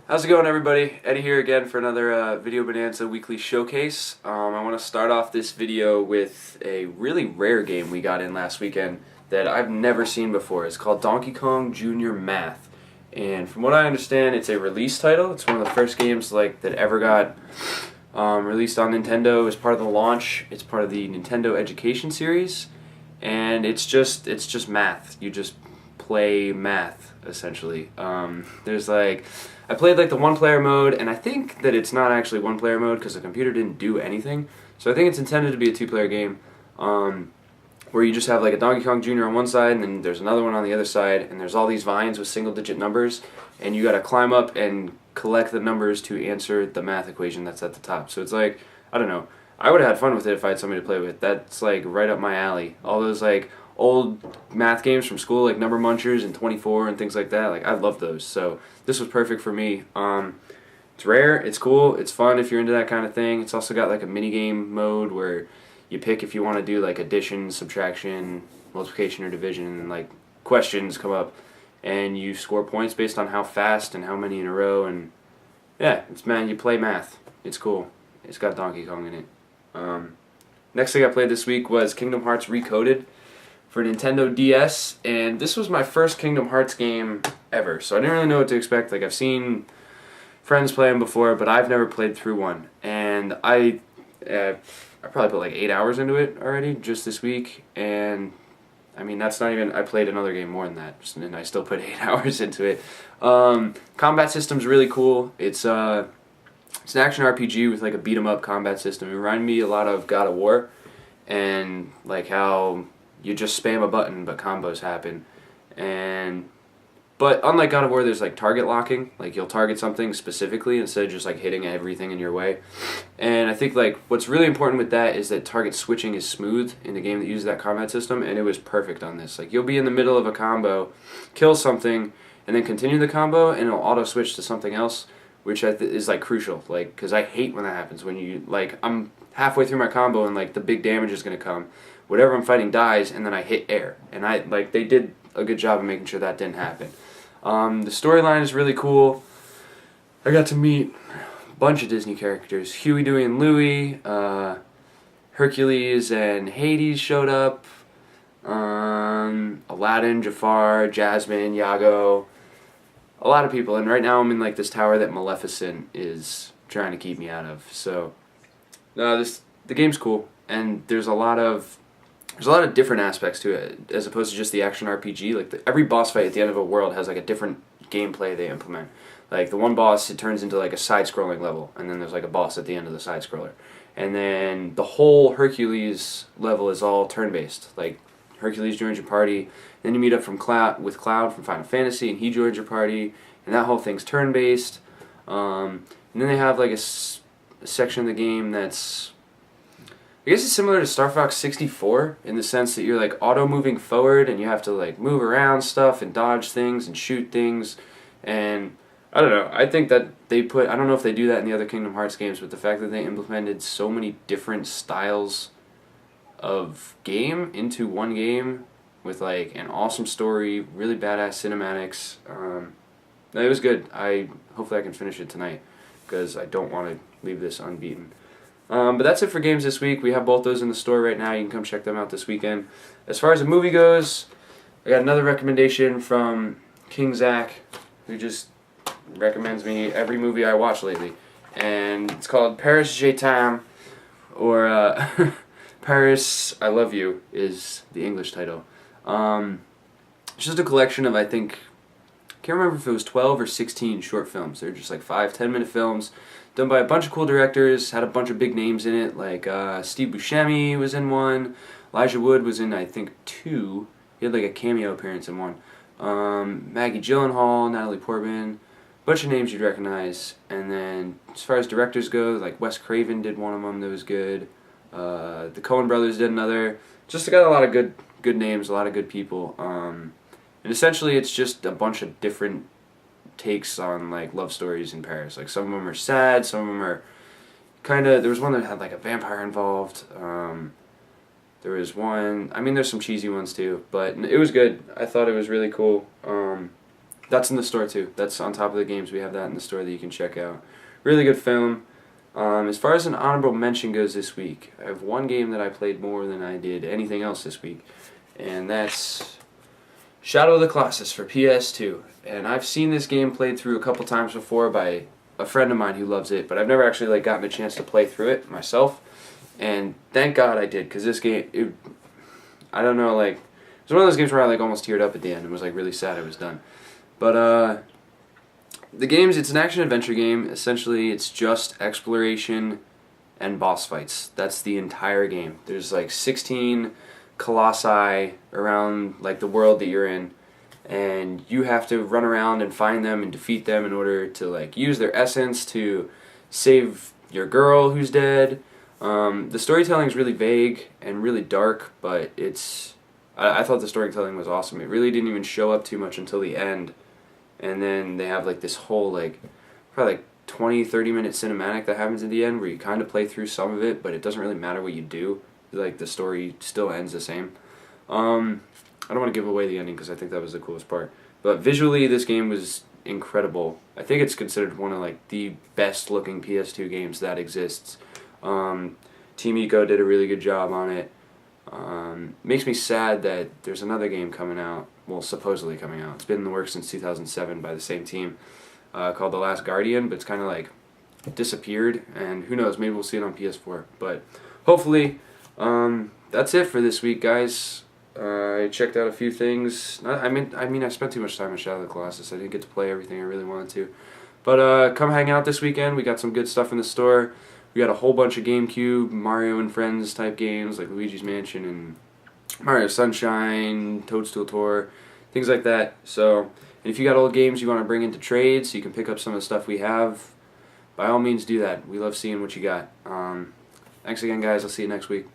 How's it going, everybody? Eddie here again for another Video Bonanza weekly showcase. I want to start off this video with a really rare game we got in last weekend that I've never seen before. It's called Donkey Kong Jr. Math, and from what I understand, it's a release title. It's one of the first games that ever got released on Nintendo as part of the launch. It's part of the Nintendo Education series, and it's just math. You just play math essentially. I played the one-player mode, and I think that it's not actually one-player mode because the computer didn't do anything. So I think it's intended to be a two-player game, where you just have a Donkey Kong Jr. on one side, and then there's another one on the other side, and there's all these vines with single-digit numbers, and you got to climb up and collect the numbers to answer the math equation that's at the top. So it's I don't know. I would have had fun with it if I had somebody to play with. That's right up my alley. All those old math games from school, like Number Munchers and 24 and things like that. I love those. So this was perfect for me. It's rare, it's cool, it's fun if you're into that kind of thing. It's also got a mini game mode where you pick if you want to do addition, subtraction, multiplication, or division, and questions come up, and you score points based on how fast and how many in a row. And yeah, you play math. It's cool. It's got Donkey Kong in it. Next thing I played this week was Kingdom Hearts Recoded for Nintendo DS, and this was my first Kingdom Hearts game ever, so I didn't really know what to expect. I've seen friends play them before, but I've never played through one, and I probably put 8 hours into it already just this week, and I mean that's not even, I played another game more than that, and I still put 8 hours into it. Combat system's really cool. It's an action RPG with a beat 'em up combat system. It reminded me a lot of God of War, and how you just spam a button, but combos happen. But unlike God of War, there's target locking. You'll target something specifically instead of just hitting everything in your way. And I think what's really important with that is that target switching is smooth in a game that uses that combat system, and it was perfect on this. You'll be in the middle of a combo, kill something, and then continue the combo, and it'll auto switch to something else, which is crucial. Because I hate when that happens. When you I'm halfway through my combo and the big damage is gonna come. Whatever I'm fighting dies, and then I hit air. And they did a good job of making sure that didn't happen. The storyline is really cool. I got to meet a bunch of Disney characters. Huey, Dewey, and Louie. Hercules and Hades showed up. Aladdin, Jafar, Jasmine, Iago. A lot of people. And right now I'm in this tower that Maleficent is trying to keep me out of. So the game's cool, and there's a lot of different aspects to it as opposed to just the action RPG. Every boss fight at the end of a world has a different gameplay they implement. The one boss, it turns into a side-scrolling level, and then there's a boss at the end of the side-scroller. And then the whole Hercules level is all turn-based. Hercules joins your party, then you meet up with Cloud from Final Fantasy, and he joins your party, and that whole thing's turn-based. And then they have a section of the game that's, I guess it's similar to Star Fox 64 in the sense that you're auto-moving forward, and you have to move around stuff and dodge things and shoot things. And I don't know, I think that I don't know if they do that in the other Kingdom Hearts games, but the fact that they implemented so many different styles of game into one game with an awesome story, really badass cinematics, it was good. Hopefully I can finish it tonight because I don't want to leave this unbeaten. But that's it for games this week. We have both those in the store right now. You can come check them out this weekend. As far as a movie goes, I got another recommendation from King Zach, who just recommends me every movie I watch lately. And it's called Paris Je t'aime, or Paris I Love You is the English title. It's just a collection of, I can't remember if it was 12 or 16 short films. They're just 5-10-minute films done by a bunch of cool directors, had a bunch of big names in it, Steve Buscemi was in one, Elijah Wood was in, I think, 2. He had a cameo appearance in one. Maggie Gyllenhaal, Natalie Portman, bunch of names you'd recognize. And then as far as directors go, Wes Craven did one of them that was good. The Coen brothers did another. Just got a lot of good names, a lot of good people. And essentially it's just a bunch of different takes on love stories in Paris. Some of them are sad, some of them are there was one that had a vampire involved. There was one, there's some cheesy ones too, but it was good. I thought it was really cool. That's in the store too. That's on top of the games. We have that in the store that you can check out. Really good film. As far as an honorable mention goes this week, I have one game that I played more than I did anything else this week, and that's Shadow of the Colossus for PS2. And I've seen this game played through a couple times before by a friend of mine who loves it, but I've never actually gotten a chance to play through it myself. And thank God I did, because this game, I don't know, it was one of those games where I almost teared up at the end and was really sad it was done. But it's an action-adventure game. Essentially, it's just exploration and boss fights. That's the entire game. There's 16 colossi around the world that you're in, and you have to run around and find them and defeat them in order to use their essence to save your girl who's dead. The storytelling is really vague and really dark, but I thought the storytelling was awesome. It really didn't even show up too much until the end. And then they have this whole probably 20-30 minute cinematic that happens at the end where you kind of play through some of it, but it doesn't really matter what you do. The story still ends the same. I don't want to give away the ending because I think that was the coolest part. But visually, this game was incredible. I think it's considered one of the best looking PS2 games that exists. Team Eco did a really good job on it. Makes me sad that there's another game coming out. Well, supposedly coming out. It's been in the works since 2007 by the same team, called The Last Guardian, but it's kind of disappeared, and who knows, maybe we'll see it on PS4. But hopefully, that's it for this week, guys. I checked out a few things. I spent too much time on Shadow of the Colossus. I didn't get to play everything I really wanted to. But come hang out this weekend. We got some good stuff in the store. We got a whole bunch of GameCube, Mario and Friends type games like Luigi's Mansion and Mario Sunshine, Toadstool Tour, things like that. So, and if you got old games you want to bring into trade so you can pick up some of the stuff we have, by all means do that. We love seeing what you got. Thanks again, guys. I'll see you next week.